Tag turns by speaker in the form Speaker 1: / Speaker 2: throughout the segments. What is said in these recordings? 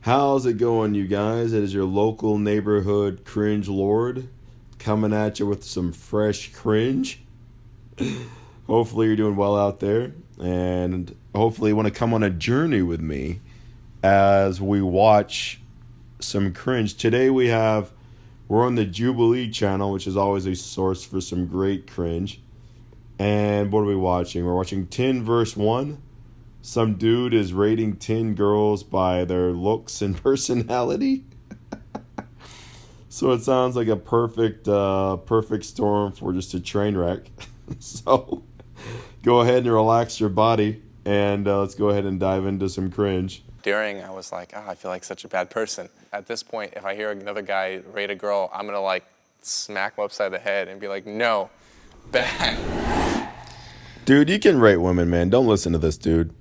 Speaker 1: How's it going, you guys? It is your local neighborhood cringe lord coming at you with some fresh cringe. Hopefully, you're doing well out there, and hopefully, you want to come on a journey with me as we watch some cringe. Today, we're on the Jubilee channel, which is always a source for some great cringe. And what are we watching? We're watching 10 verse 1. Some dude is rating 10 girls by their looks and personality. So it sounds like a perfect storm for just a train wreck. So go ahead and relax your body, and let's go ahead and dive into some cringe.
Speaker 2: I was like, I feel like such a bad person. At this point, if I hear another guy rate a girl, I'm gonna like smack him upside the head and be like, no, bad.
Speaker 1: Dude, you can rate women, man. Don't listen to this dude.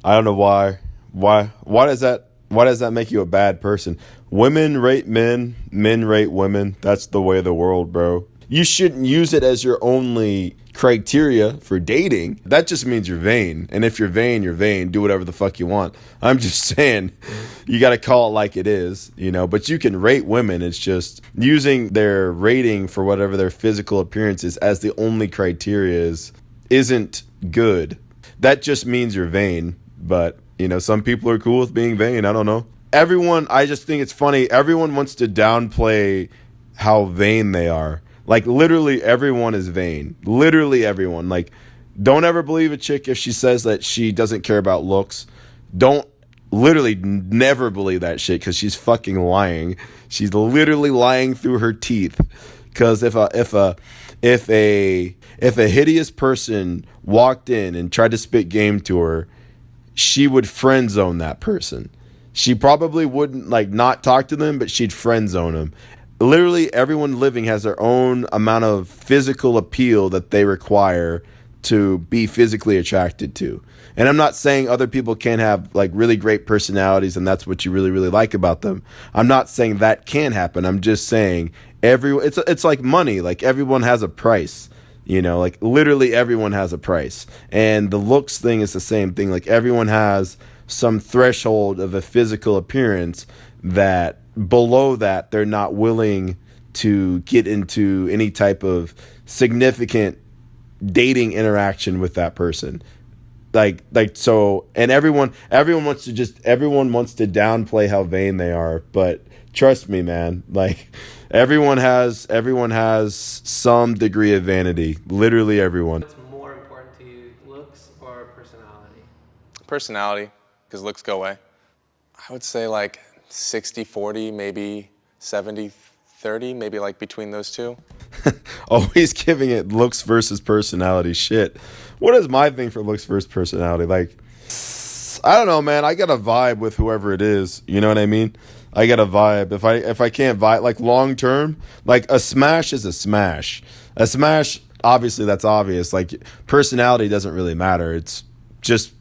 Speaker 1: I don't know why. Why does that make you a bad person? Women rate men, men rate women. That's the way of the world, bro. You shouldn't use it as your only criteria for dating. That just means you're vain. And if you're vain, you're vain. Do whatever the fuck you want. I'm just saying, you got to call it like it is, but you can rate women. It's just using their rating for whatever their physical appearance is as the only criteria isn't good. That just means you're vain. But, some people are cool with being vain. I don't know. I just think it's funny. Everyone wants to downplay how vain they are. Like, literally everyone is vain. Literally everyone. Like, don't ever believe a chick if she says that she doesn't care about looks. Never believe that shit, because she's fucking lying. She's literally lying through her teeth. Because if a hideous person walked in and tried to spit game to her, she would friend zone that person. She probably wouldn't not talk to them, but she'd friend zone them. Literally everyone living has their own amount of physical appeal that they require to be physically attracted to. And I'm not saying other people can't have really great personalities and that's what you really, really like about them. I'm not saying that can happen. I'm just saying it's like money. Like, everyone has a price. Literally everyone has a price. And the looks thing is the same thing. Like, everyone has some threshold of a physical appearance that below that they're not willing to get into any type of significant dating interaction with that person. So, and everyone wants to downplay how vain they are, but trust me, man, everyone has some degree of vanity. Literally everyone.
Speaker 3: What's more important to you, looks or personality?
Speaker 2: Personality, because looks go away. I would say 60-40, maybe 70-30, maybe between those two.
Speaker 1: Always giving it looks versus personality. Shit. What is my thing for looks versus personality? I don't know, man. I got a vibe with whoever it is. You know what I mean? I got a vibe. If I can't vibe, long term, a smash is a smash. A smash, obviously, that's obvious. Personality doesn't really matter. It's just,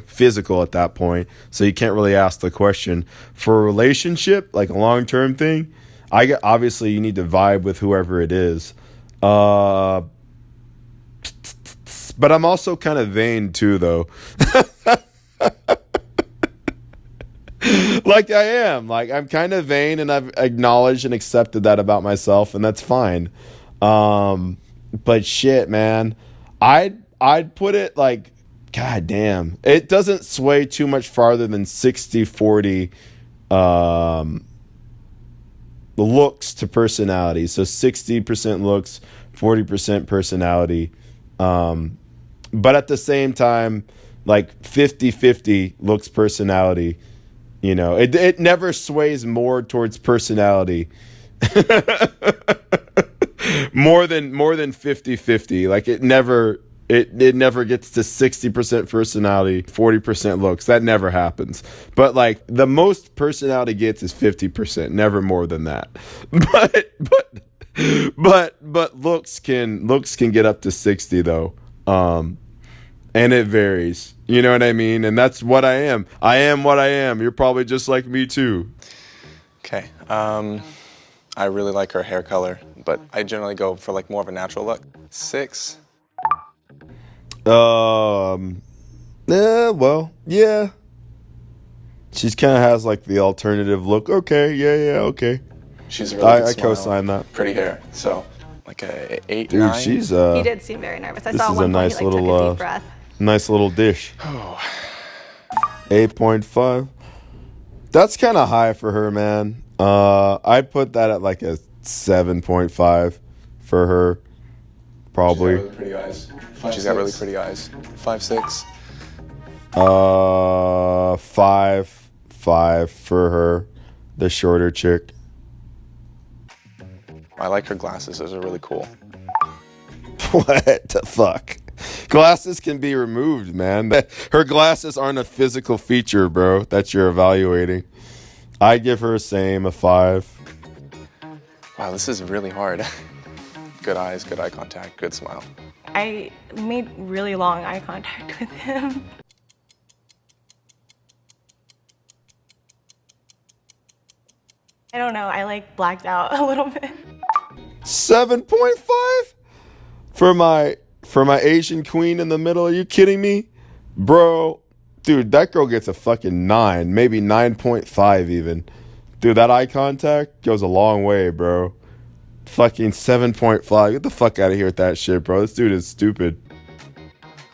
Speaker 1: physical at that point. So you can't really ask the question. For a relationship, a long term thing, obviously you need to vibe with whoever it is. But I'm also kind of vain too, though. I am. I'm kind of vain, and I've acknowledged and accepted that about myself, and that's fine. But shit, man, I'd put it God damn, it doesn't sway too much farther than 60-40 looks to personality. So 60% looks, 40% personality. But at the same time, 50-50 looks, personality. It never sways more towards personality. more than 50-50. It never gets to 60% personality, 40% looks. That never happens. But the most personality gets is 50%, never more than that. But looks can get up to 60 though. And it varies. You know what I mean? And that's what I am. I am what I am. You're probably just like me too.
Speaker 2: Okay. I really like her hair color, but I generally go for more of a natural look. 6.
Speaker 1: Well, yeah. She's kind of has like the alternative look. Okay, yeah, okay.
Speaker 2: She's a really good
Speaker 1: I
Speaker 2: smile,
Speaker 1: co-sign that.
Speaker 2: pretty hair. So like a 8,
Speaker 1: Dude,
Speaker 2: 9.
Speaker 1: she's
Speaker 4: He did seem very nervous. I
Speaker 1: this
Speaker 4: saw at
Speaker 1: is
Speaker 4: one
Speaker 1: a
Speaker 4: point
Speaker 1: nice
Speaker 4: he like took a
Speaker 1: little
Speaker 4: deep breath.
Speaker 1: nice little dish.
Speaker 2: Oh.
Speaker 1: 8.5. That's kind of high for her, man. I'd put that at like a 7.5 for her, probably.
Speaker 2: She's got really pretty eyes. She's got really pretty eyes. 5'6".
Speaker 1: 5 for her, the shorter chick.
Speaker 2: I like her glasses. Those are really cool.
Speaker 1: What the fuck? Glasses can be removed, man. Her glasses aren't a physical feature, bro, that you're evaluating. I give her a 5.
Speaker 2: Wow, this is really hard. Good eyes, good eye contact, good smile.
Speaker 4: I made really long eye contact with him. I don't know, I like blacked out a little bit.
Speaker 1: 7.5 for my Asian queen in the middle. Are you kidding me, bro? Dude, that girl gets a fucking 9, maybe 9.5 even. Dude, that eye contact goes a long way, bro. Fucking 7.5. Get the fuck out of here with that shit, bro. This dude is stupid.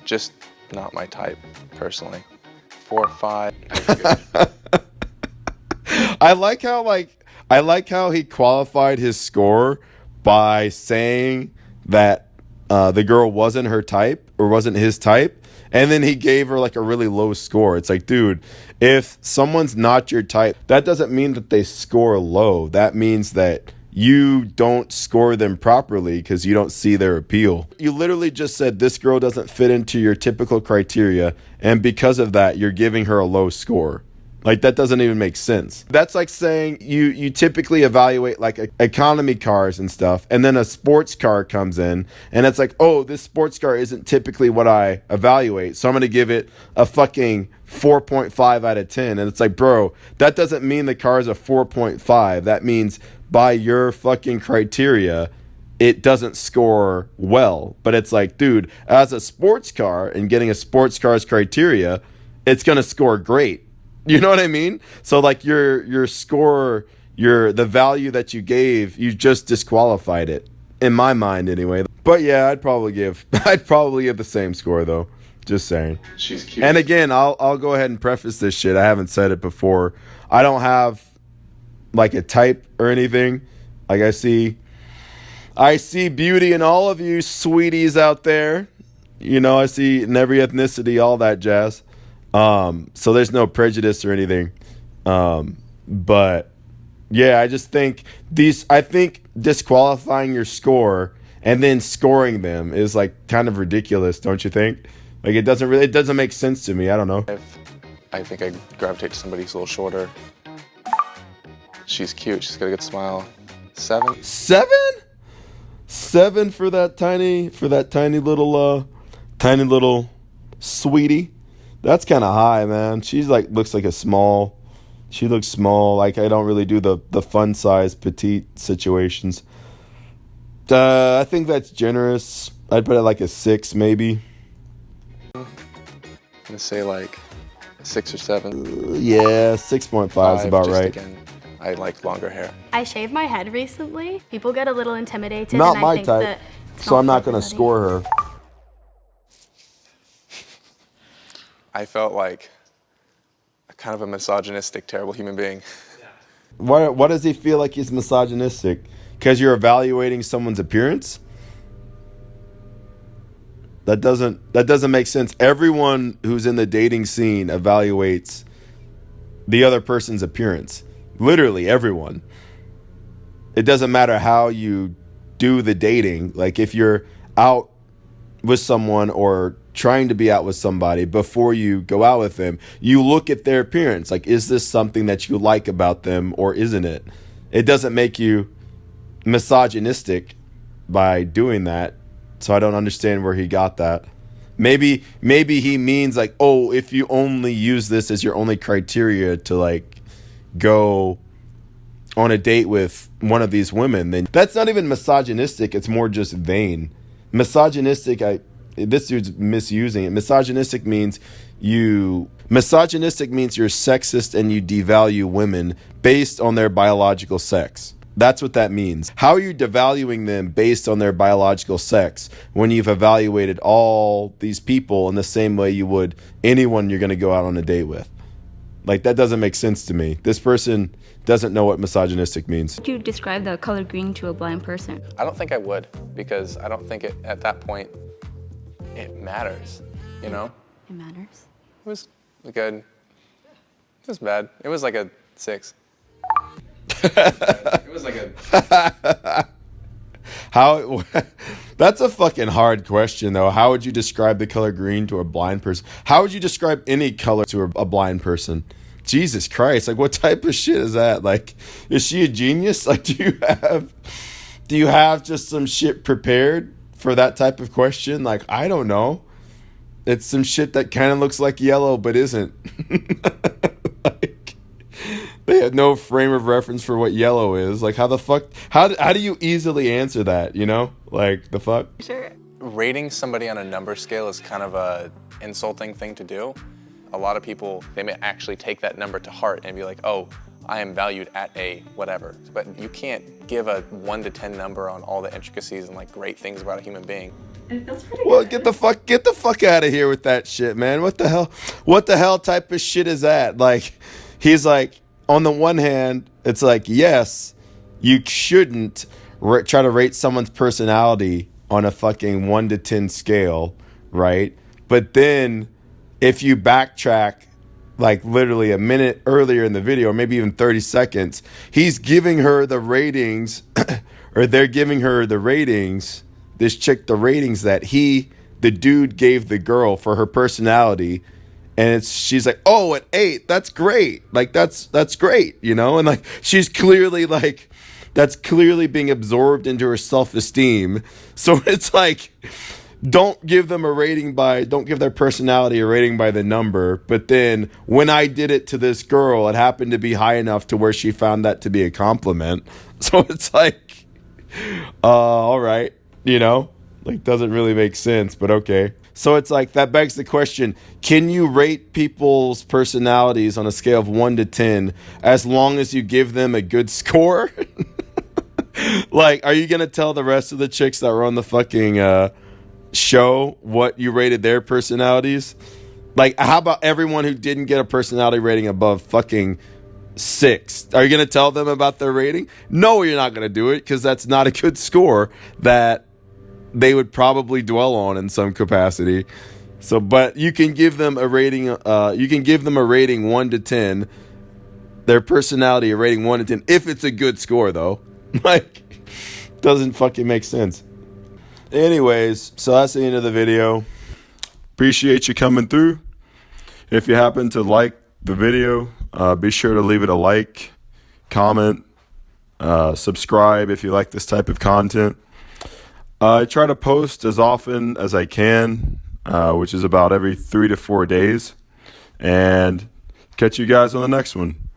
Speaker 2: Just not my type, personally. 4, 5.
Speaker 1: I like how he qualified his score by saying that the girl wasn't her type or wasn't his type, and then he gave her like a really low score. It's like, dude, if someone's not your type, that doesn't mean that they score low. That means that you don't score them properly because you don't see their appeal. You literally just said this girl doesn't fit into your typical criteria, and because of that, you're giving her a low score. Like, that doesn't even make sense. That's like saying you typically evaluate like economy cars and stuff, and then a sports car comes in, and it's like, oh, this sports car isn't typically what I evaluate, so I'm going to give it a fucking 4.5 out of 10. And it's like, bro, that doesn't mean the car is a 4.5. That means by your fucking criteria, it doesn't score well. But it's like, dude, as a sports car and getting a sports car's criteria, it's going to score great. You know what I mean? So like your score, the value that you gave, you just disqualified it, in my mind anyway. But yeah, I'd probably give the same score though. Just saying.
Speaker 2: She's cute.
Speaker 1: And again, I'll go ahead and preface this shit. I haven't said it before. I don't have like a type or anything. Like I see beauty in all of you sweeties out there. You know, I see in every ethnicity, all that jazz. So there's no prejudice or anything. But yeah, I just think disqualifying your score and then scoring them is like kind of ridiculous, don't you think? Like it doesn't make sense to me. I don't know.
Speaker 2: I think I gravitate to somebody who's a little shorter. She's cute. She's got a good smile. 7.
Speaker 1: 7 for that tiny little sweetie. That's kind of high, man. She looks small. Like I don't really do the fun size petite situations. I think that's generous. I'd put it like a 6 maybe.
Speaker 2: I'm gonna say like 6 or 7.
Speaker 1: Yeah, 6.5 is about
Speaker 2: just
Speaker 1: right.
Speaker 2: Again, I like longer hair.
Speaker 5: I shaved my head recently. People get a little intimidated.
Speaker 1: Not
Speaker 5: and
Speaker 1: my
Speaker 5: I think
Speaker 1: type,
Speaker 5: that it's
Speaker 1: so
Speaker 5: not
Speaker 1: I'm not
Speaker 5: for
Speaker 1: gonna
Speaker 5: everybody.
Speaker 1: score her.
Speaker 2: I felt like a kind of a misogynistic, terrible human being.
Speaker 1: Why does he feel like he's misogynistic? Because you're evaluating someone's appearance? That doesn't make sense. Everyone who's in the dating scene evaluates the other person's appearance. Literally everyone. It doesn't matter how you do the dating. Like if you're out with someone or trying to be out with somebody, before you go out with them, you look at their appearance. Like, is this something that you like about them or isn't it? It doesn't make you misogynistic by doing that. So I don't understand where he got that. Maybe he means like, oh, if you only use this as your only criteria to like go on a date with one of these women, then that's not even misogynistic. It's more just vain. Misogynistic this dude's misusing it. Misogynistic means you're sexist and you devalue women based on their biological sex. That's what that means. How are you devaluing them based on their biological sex when you've evaluated all these people in the same way you would anyone you're going to go out on a date with? Like, that doesn't make sense to me. This person doesn't know what misogynistic means.
Speaker 5: Would you describe the color green to a blind person?
Speaker 2: I don't think I would, because I don't think at that point it matters, you know?
Speaker 5: It matters.
Speaker 2: It was good. It was bad. It was like a 6. It was like a...
Speaker 1: How? That's a fucking hard question, though. How would you describe the color green to a blind person? How would you describe any color to a blind person? Jesus Christ! Like, what type of shit is that? Like, is she a genius? Like, do you have just some shit prepared for that type of question? Like, I don't know. It's some shit that kind of looks like yellow but isn't. Like, they had no frame of reference for what yellow is. Like, how the fuck? How do you easily answer that? You know, like, the fuck.
Speaker 5: Sure.
Speaker 2: Rating somebody on a number scale is kind of a insulting thing to do. A lot of people, they may actually take that number to heart and be like, oh, I am valued at a whatever. But you can't give a 1 to 10 number on all the intricacies and like great things about a human being.
Speaker 4: It feels pretty
Speaker 1: Well,
Speaker 4: good.
Speaker 1: get the fuck out of here with that shit, man. What the hell type of shit is that? Like, he's like, on the one hand, it's like, yes, you shouldn't try to rate someone's personality on a fucking 1 to 10 scale, right? But then if you backtrack like literally a minute earlier in the video, or maybe even 30 seconds, he's giving her the ratings or they're giving her the ratings, this chick, the ratings that the dude gave the girl for her personality. And she's like, oh, an 8, that's great. Like, that's great, you know? And like, she's clearly like, that's clearly being absorbed into her self-esteem. So it's like, don't give their personality a rating by the number. But then when I did it to this girl, it happened to be high enough to where she found that to be a compliment. So it's like, all right, you know, like, doesn't really make sense, but okay. So it's like, that begs the question, can you rate people's personalities on a scale of 1 to 10 as long as you give them a good score? Like, are you going to tell the rest of the chicks that were on the fucking show what you rated their personalities? Like, how about everyone who didn't get a personality rating above fucking 6? Are you going to tell them about their rating? No, you're not going to do it, because that's not a good score that they would probably dwell on in some capacity. So, but you can give them a rating. You can give them a rating 1 to 10. Their personality a rating 1 to 10 if it's a good score, though. Like, doesn't fucking make sense. Anyways, so that's the end of the video. Appreciate you coming through. If you happen to like the video, be sure to leave it a like, comment, subscribe if you like this type of content. I try to post as often as I can, which is about every 3 to 4 days. And catch you guys on the next one.